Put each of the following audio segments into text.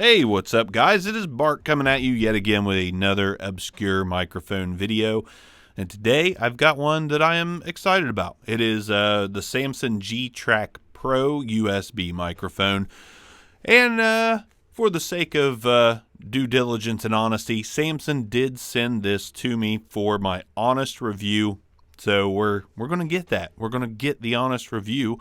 Hey, what's up, guys? It is Bark coming at you yet again with another obscure microphone video. And today I've got one that I am excited about. It is the Samson G-Track Pro USB microphone. And for the sake of due diligence and honesty, Samson did send this to me for my honest review. So we're going to get that. We're going to get the honest review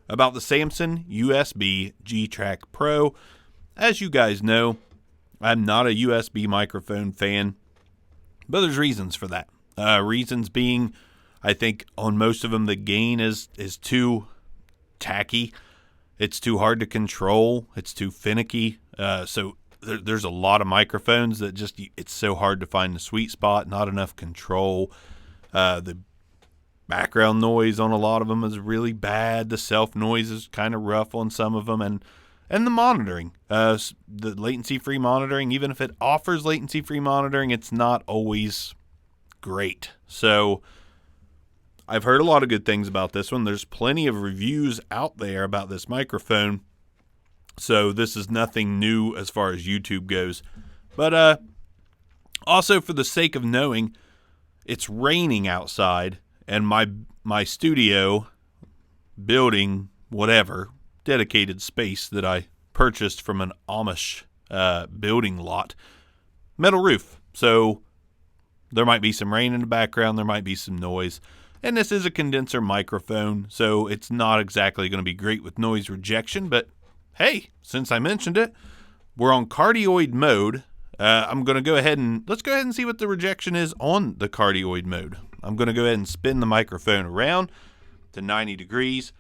about the Samson USB G-Track Pro. As you guys know, I'm not a USB microphone fan, but there's reasons for that. Reasons being, I think on most of them the gain is too tacky. It's too hard to control. It's too finicky. So there's a lot of microphones that just, it's so hard to find the sweet spot, not enough control. The background noise on a lot of them is really bad. The self noise is kind of rough on some of them, and the monitoring, the latency-free monitoring, even if it offers latency-free monitoring, it's not always great. So I've heard a lot of good things about this one. There's plenty of reviews out there about this microphone. So this is nothing new as far as YouTube goes. But also for the sake of knowing, it's raining outside, and my studio, building, whatever, dedicated space that I purchased from an Amish building lot, metal roof. So there might be some rain in the background, there might be some noise. And this is a condenser microphone, so it's not exactly going to be great with noise rejection. But hey, since I mentioned it, we're on cardioid mode. I'm going to go ahead and let's go ahead and see what the rejection is on the cardioid mode. I'm going to go ahead and spin the microphone around to 90 degrees.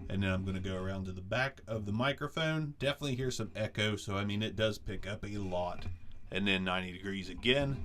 And then I'm going to go around to the back of the microphone. Definitely hear some echo, so I mean it does pick up a lot. And then 90 degrees again.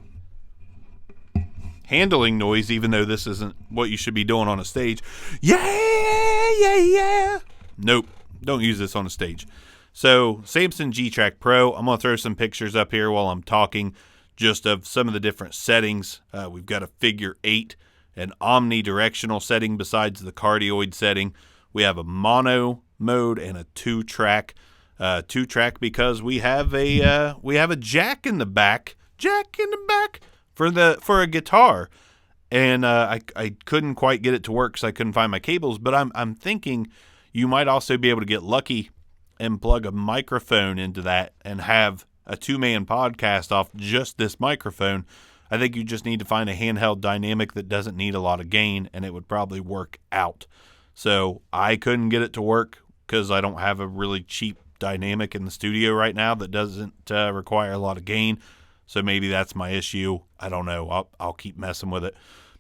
Handling noise, even though this isn't what you should be doing on a stage. Yeah. Nope, don't use this on a stage. So Samson G-Track Pro, I'm going to throw some pictures up here while I'm talking just of some of the different settings. We've got a figure 8, an omnidirectional setting besides the cardioid setting. We have a mono mode and a two-track because we have a jack in the back for a guitar, and I couldn't quite get it to work because I couldn't find my cables. But I'm thinking you might also be able to get lucky and plug a microphone into that and have a two-man podcast off just this microphone. I think you just need to find a handheld dynamic that doesn't need a lot of gain, and it would probably work out. So I couldn't get it to work because I don't have a really cheap dynamic in the studio right now that doesn't require a lot of gain. So maybe that's my issue. I don't know. I'll keep messing with it.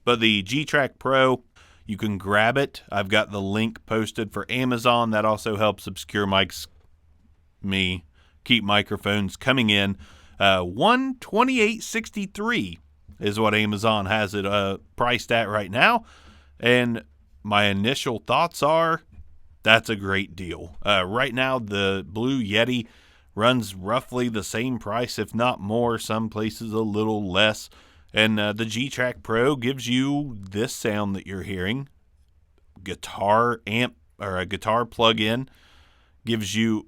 But the G-Track Pro, you can grab it. I've got the link posted for Amazon. That also helps obscure mics me keep microphones coming in. $128.63 is what Amazon has it priced at right now. And my initial thoughts are that's a great deal. Right now, the Blue Yeti runs roughly the same price, if not more, some places a little less. And the G-Track Pro gives you this sound that you're hearing. Guitar amp or a guitar plug-in gives you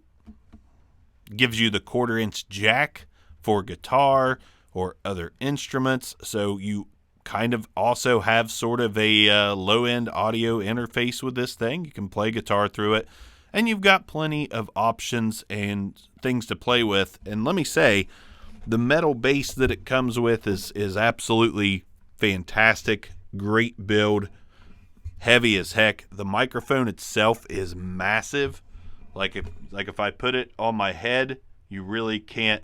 the 1/4-inch jack for guitar or other instruments. So you kind of also have sort of a low-end audio interface with this thing. You can play guitar through it, and you've got plenty of options and things to play with. And let me say, the metal base that it comes with is absolutely fantastic. Great build, heavy as heck. The microphone itself is massive. Like if I put it on my head, you really can't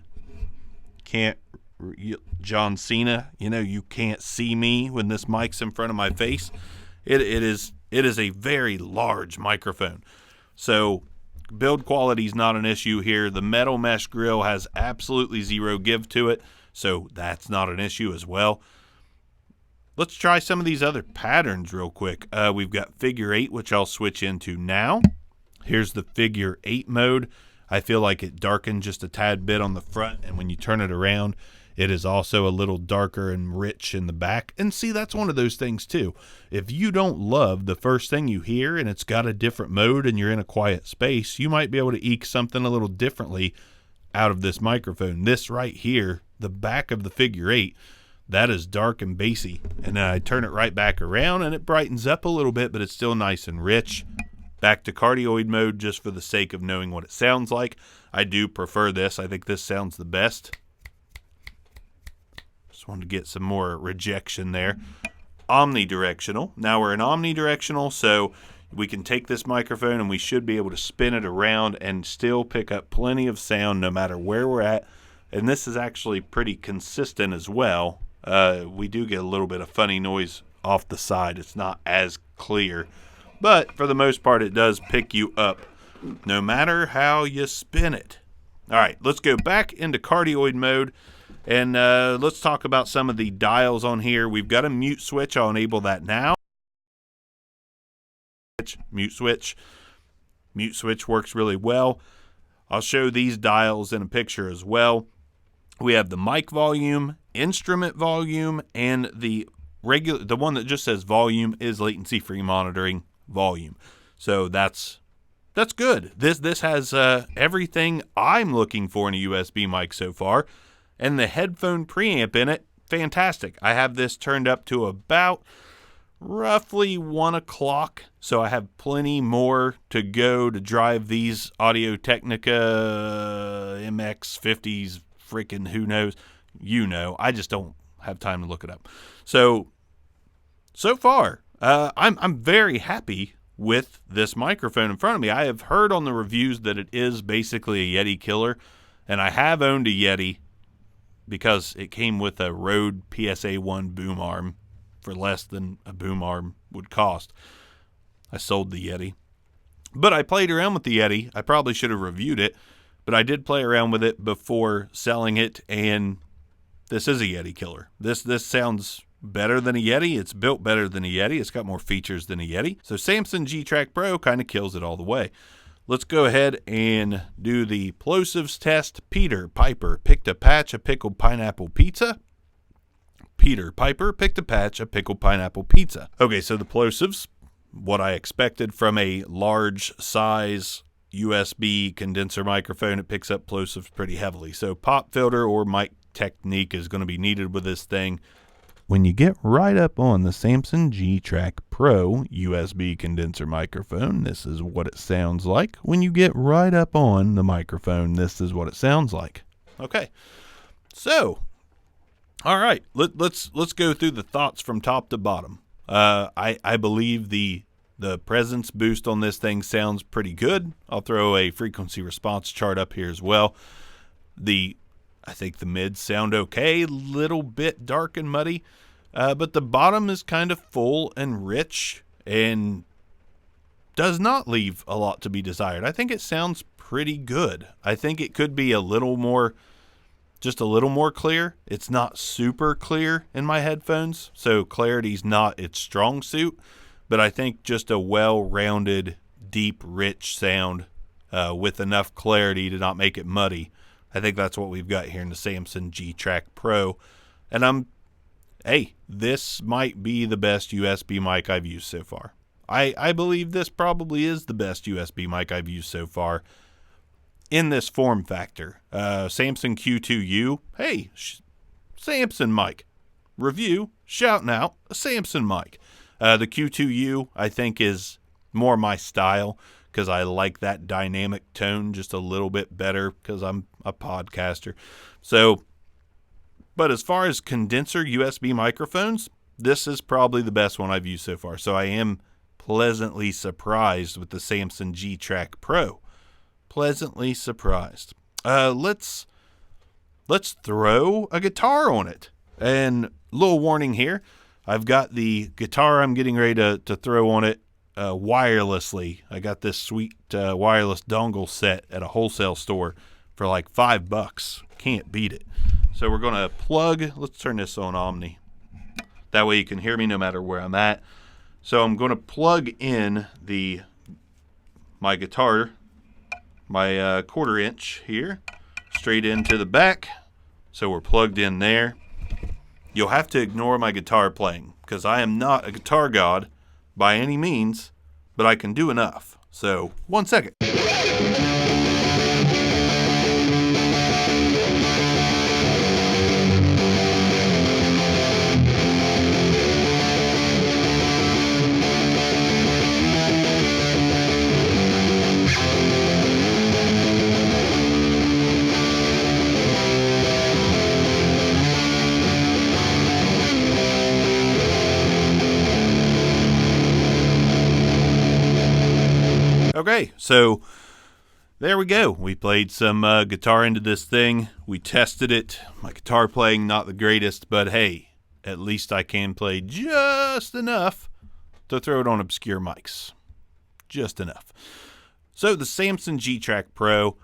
John Cena, you can't see me when this mic's in front of my face. It is a very large microphone. So build quality is not an issue here. The metal mesh grill has absolutely zero give to it, so that's not an issue as well. Let's try some of these other patterns real quick. We've got figure 8, which I'll switch into now. Here's the figure 8 mode. I feel like it darkened just a tad bit on the front, and when you turn it around, it is also a little darker and rich in the back. And see, that's one of those things too. If you don't love the first thing you hear and it's got a different mode and you're in a quiet space, you might be able to eke something a little differently out of this microphone. This right here, the back of the figure 8, that is dark and bassy. And then I turn it right back around and it brightens up a little bit, but it's still nice and rich. Back to cardioid mode just for the sake of knowing what it sounds like. I do prefer this. I think this sounds the best. Just wanted to get some more rejection there. Omnidirectional. Now we're in omnidirectional, so we can take this microphone and we should be able to spin it around and still pick up plenty of sound no matter where we're at. And this is actually pretty consistent as well. We do get a little bit of funny noise off the side. It's not as clear, but for the most part it does pick you up no matter how you spin it. All right, let's go back into cardioid mode. And let's talk about some of the dials on here. We've got a mute switch. I'll enable that now. Mute switch. Mute switch works really well. I'll show these dials in a picture as well. We have the mic volume, instrument volume, and the one that just says volume is latency-free monitoring volume. So that's good. This has everything I'm looking for in a USB mic so far. And the headphone preamp in it, fantastic. I have this turned up to about roughly 1 o'clock, so I have plenty more to go to drive these Audio-Technica MX50s, freaking who knows. You know, I just don't have time to look it up. So far, I'm very happy with this microphone in front of me. I have heard on the reviews that it is basically a Yeti Killer, and I have owned a Yeti, because it came with a Rode PSA-1 boom arm for less than a boom arm would cost. I sold the Yeti. But I played around with the Yeti. I probably should have reviewed it, but I did play around with it before selling it, and this is a Yeti Killer. This sounds better than a Yeti. It's built better than a Yeti. It's got more features than a Yeti. So Samson G-Track Pro kind of kills it all the way. Let's go ahead and do the plosives test. Peter Piper picked a patch of pickled pineapple pizza. Peter Piper picked a patch of pickled pineapple pizza. Okay, so the plosives, what I expected from a large size USB condenser microphone, it picks up plosives pretty heavily. So pop filter or mic technique is going to be needed with this thing. When you get right up on the Samson G-Track Pro USB condenser microphone, this is what it sounds like. When you get right up on the microphone, this is what it sounds like. Okay, so, all right, let's go through the thoughts from top to bottom. I believe the presence boost on this thing sounds pretty good. I'll throw a frequency response chart up here as well. I think the mids sound okay, little bit dark and muddy, but the bottom is kind of full and rich and does not leave a lot to be desired. I think it sounds pretty good. I think it could be just a little more clear. It's not super clear in my headphones, so clarity's not its strong suit, but I think just a well-rounded, deep, rich sound with enough clarity to not make it muddy. I think that's what we've got here in the Samson G-Track Pro. And this might be the best USB mic I've used so far. I believe this probably is the best USB mic I've used so far in this form factor. Samson Q2U. Hey, Samson mic. Review, shouting out a Samson mic. The Q2U, I think, is more my style, because I like that dynamic tone just a little bit better because I'm a podcaster. So, but as far as condenser USB microphones, this is probably the best one I've used so far. So I am pleasantly surprised with the Samson G-Track Pro. Pleasantly surprised. Let's throw a guitar on it. And little warning here, I've got the guitar I'm getting ready to throw on it wirelessly. I got this sweet wireless dongle set at a wholesale store for like $5. Can't beat it. So we're going to plug, let's turn this on Omni. That way you can hear me no matter where I'm at. So I'm going to plug in my guitar, my 1/4 inch here, straight into the back. So we're plugged in there. You'll have to ignore my guitar playing because I am not a guitar god by any means, but I can do enough. So 1 second. Okay, so there we go. We played some guitar into this thing. We tested it. My guitar playing, not the greatest, but hey, at least I can play just enough to throw it on obscure mics. Just enough. So the Samson G-Track Pro,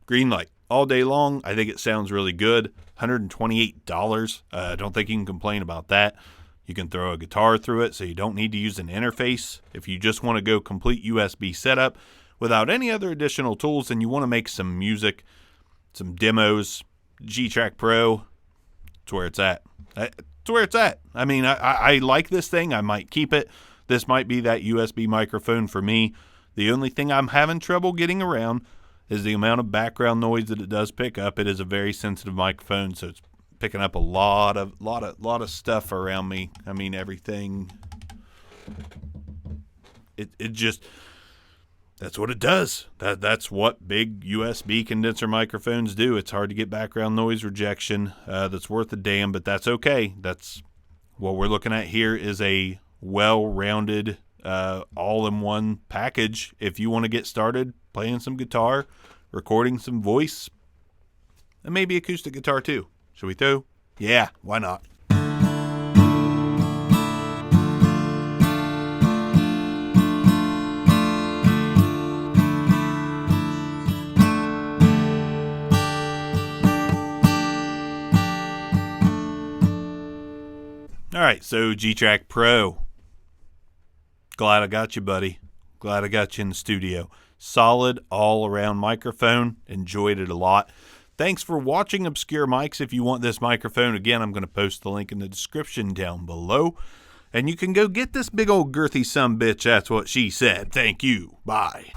green light all day long. I think it sounds really good. $128. I don't think you can complain about that. You can throw a guitar through it, so you don't need to use an interface. If you just want to go complete USB setup without any other additional tools and you want to make some music, some demos, G-Track Pro, it's where it's at. It's where it's at. I mean, I like this thing. I might keep it. This might be that USB microphone for me. The only thing I'm having trouble getting around is the amount of background noise that it does pick up. It is a very sensitive microphone, so it's picking up a lot of stuff around me. I mean, everything. It just, that's what it does. That's what big USB condenser microphones do. It's hard to get background noise rejection. That's worth a damn, but that's okay. That's what we're looking at here is a well-rounded, all-in-one package. If you want to get started playing some guitar, recording some voice, and maybe acoustic guitar too. Should we throw? Yeah, why not? All right, so G-Track Pro. Glad I got you, buddy. Glad I got you in the studio. Solid all-around microphone. Enjoyed it a lot. Thanks for watching Obscure Mics. If you want this microphone, again, I'm going to post the link in the description down below. And you can go get this big old girthy sumbitch. That's what she said. Thank you. Bye.